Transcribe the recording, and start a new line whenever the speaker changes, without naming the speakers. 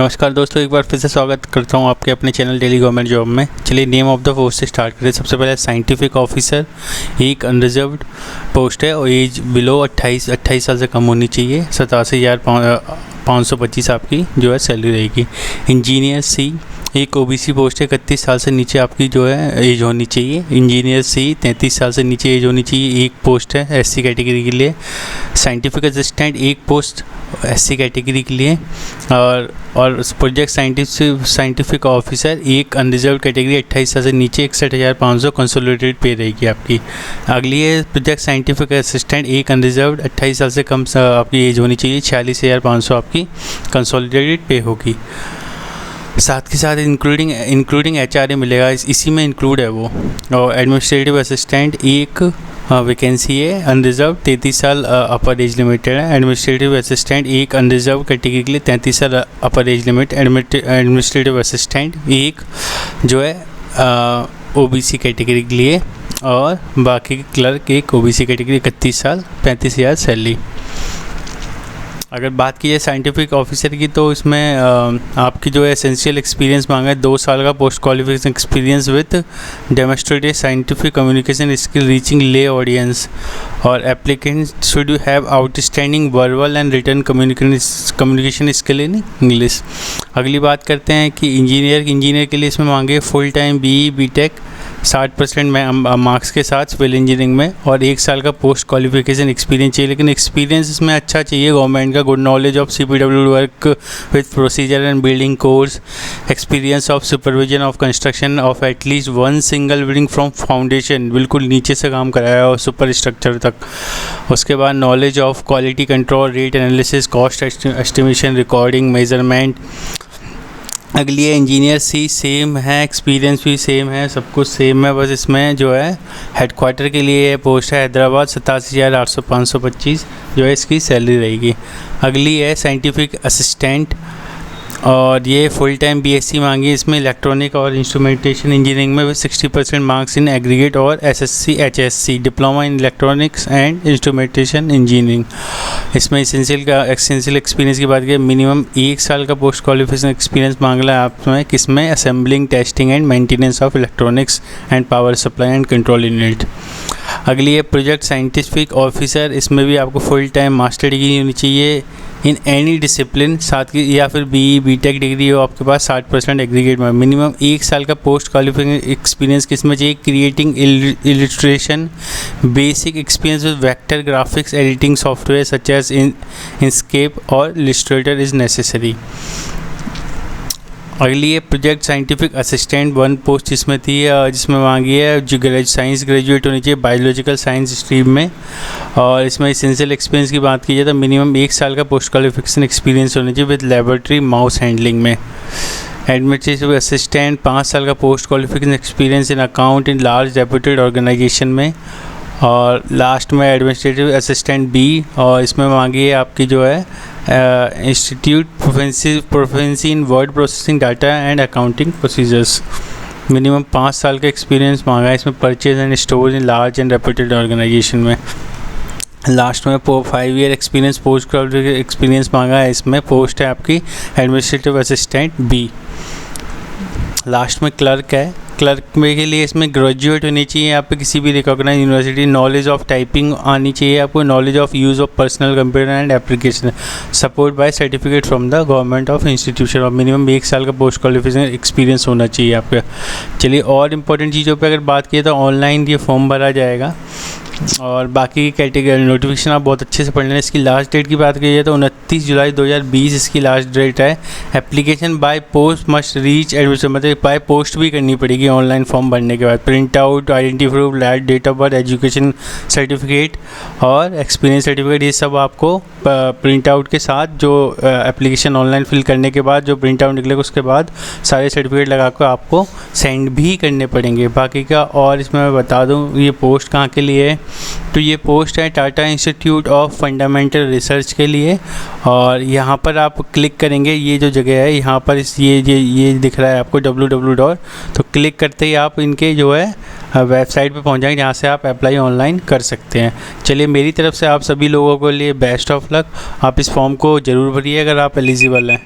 नमस्कार दोस्तों, एक बार फिर से स्वागत करता हूं आपके अपने चैनल डेली गवर्नमेंट जॉब में। चलिए नेम ऑफ द पोस्ट से स्टार्ट करें। सबसे पहले साइंटिफिक ऑफिसर, एक अनरिजर्व्ड पोस्ट है और एज बिलो 28 साल से कम होनी चाहिए। 87,525 आपकी जो है सैलरी रहेगी। इंजीनियर सी, एक ओबीसी पोस्ट है। 31 साल से नीचे आपकी जो है एज होनी चाहिए। इंजीनियर सी 33 साल से नीचे एज होनी चाहिए। एक पोस्ट है एससी कैटेगरी के लिए। साइंटिफिक असिस्टेंट, एक पोस्ट एससी कैटेगरी के लिए। और प्रोजेक्ट साइंटिफिक ऑफिसर, एक अनरिजर्व कैटेगरी, 28 साल से नीचे, 61,500 कंसोलिडेटेड पे रहेगी आपकी। अगली है प्रोजेक्ट साइंटिफिक असिस्टेंट, एक अनरिजर्व, 28 साल से कम आपकी एज होनी चाहिए। 46,500 आपकी कंसोलिडेटेड पे होगी। साथ के साथ इंक्लूडिंग एचआरए मिलेगा, इसी में इंक्लूड है वो। और एडमिनिस्ट्रेटिव असिस्टेंट, एक वैकेंसी है अनरिजर्व, 33 साल अपर एज लिमिटेड है। एडमिनिस्ट्रेटिव असिस्टेंट, एक अनरिजर्व कैटेगरी के लिए 33 साल अपर एज लिमिट। एडमिनिस्ट्रेटिव असिस्टेंट एक जो है ओबीसी कैटेगरी के लिए। और बाकी क्लर्क एक ओबीसी कैटेगरी, 31 साल, 35,000 सैलरी। अगर बात की जाए साइंटिफिक ऑफिसर की, तो इसमें आपकी जो है एसेंशियल एक्सपीरियंस मांगा है 2 साल का post qualification experience with demonstrated scientific communication skill reaching lay audience. और applicant should have outstanding verbal and written communication skill in English. अगली बात करते हैं कि इंजीनियर के लिए इसमें मांगे full time BE BTech 60% marks के साथ सिविल इंजीनियरिंग में। और 1 साल का पोस्ट क्वालिफिकेशन एक्सपीरियंस चाहिए, लेकिन एक्सपीरियंस इसमें अच्छा चाहिए गवर्नमेंट का। Good knowledge of CPW work with procedure and building course, experience of supervision of construction of at least 1 single building from foundation, बिल्कुल नीचे से काम कराया और सुपर स्ट्रक्चर तक। उसके बाद knowledge of quality control, rate analysis, cost estimation, recording, measurement. अगली है इंजीनियर सी, सेम है, एक्सपीरियंस भी सेम है, सब कुछ सेम है, बस इसमें जो है हेडक्वार्टर के लिए पोस्ट है हैदराबाद। 87,525 जो है इसकी सैलरी रहेगी। अगली है साइंटिफिक असिस्टेंट, और ये फुल टाइम BSc मांगी। इसमें इलेक्ट्रॉनिक और इंस्ट्रूमेंटेशन इंजीनियरिंग में 60% मार्क्स इन एग्रीगेट और SSC HSC diploma in electronics and instrumentation engineering. इसमें एसेंशियल एक्सपीरियंस की बात करें, मिनिमम 1 साल का पोस्ट क्वालिफिकेशन एक्सपीरियंस मांगला है आपमें। किसमें? Assembling, testing and maintenance of electronics and power supply and control unit. अगली है प्रोजेक्ट साइंटिफिक ऑफिसर, इसमें भी आपको फुल टाइम मास्टर डिग्री होनी चाहिए इन एनी डिसिप्लिन, साथ की या फिर BE BTech डिग्री हो आपके पास 60% एग्रीगेट में। मिनिमम 1 साल का पोस्ट क्वालिफिकेशन एक्सपीरियंस किसमें चाहिए? Creating illustration, basic experience with vector graphics editing software such as Inkscape और इलिस्ट्रेटर इज़ नेसेसरी। अगली है प्रोजेक्ट साइंटिफिक असिस्टेंट, 1 पोस्ट जिसमें थी, जिसमें मांगी है जो साइंस ग्रेजुएट होनी चाहिए बायोलॉजिकल साइंस स्ट्रीम में। और इसमें एसेंशियल एक्सपीरियंस की बात की जाए तो मिनिमम 1 साल का पोस्ट क्वालिफिकेशन एक्सपीरियंस होनी चाहिए विद लेबोरेटरी माउस हैंडलिंग में। एडमिनिस्ट्रेटिव असिस्टेंट, 5 साल का post qualification experience in account in large reputed organisation में। और लास्ट में एडमिनिस्ट्रेटिव असिस्टेंट B, और इसमें मांगी है आपकी जो है institute proficiency in word processing data and accounting procedures. Minimum 5 साल का एक्सपीरियंस मांगा है इसमें purchase and store in large and reputed organisation में। लास्ट में 5 year experience post qualification experience मांगा है, इसमें पोस्ट है आपकी एडमिनिस्ट्रेटिव असिस्टेंट B। लास्ट में क्लर्क है, क्लर्क में के लिए इसमें ग्रेजुएट होनी चाहिए आप पे किसी भी recognise university, knowledge of typing आनी चाहिए आपको, knowledge of use of personal computer and application, support by certificate from the government of institution, और मिनिमम 1 साल का पोस्ट क्वालिफिकेशन एक्सपीरियंस होना चाहिए आपका। चलिए और इम्पोर्टेंट चीज़ों पे अगर बात की तो ऑनलाइन ये फॉर्म भरा जाएगा, और बाकी की कैटेगरी नोटिफिकेशन आप बहुत अच्छे से पढ़ लेना। इसकी लास्ट डेट की बात की जाए तो 29 जुलाई 2020 इसकी लास्ट डेट है। Application by post must reach admission, मतलब बाय पोस्ट भी करनी पड़ेगी ऑनलाइन फॉर्म भरने के बाद। Print out, identity proof, date of birth, education certificate और एक्सपीरियंस सर्टिफिकेट, ये सब आपको प्रिंट आउट के साथ जो एप्लीकेशन ऑनलाइन फिल करने के बाद जो प्रिंट आउट निकलेगा उसके बाद सारे सर्टिफिकेट लगा कर आपको सेंड भी करने पड़ेंगे। बाकी का और इसमें मैं बता दूँ ये पोस्ट कहाँ के लिए है, तो ये पोस्ट है Tata institute of fundamental research के लिए। और यहाँ पर आप क्लिक करेंगे, ये जो जगह है यहाँ पर ये दिख रहा है आपको www. तो क्लिक करते ही आप इनके जो है वेबसाइट पे पहुँच जाएंगे जहाँ से आप अप्लाई ऑनलाइन कर सकते हैं। चलिए मेरी तरफ से आप सभी लोगों के लिए बेस्ट ऑफ लक। आप इस फॉर्म को ज़रूर भरिए अगर आप एलिजिबल हैं।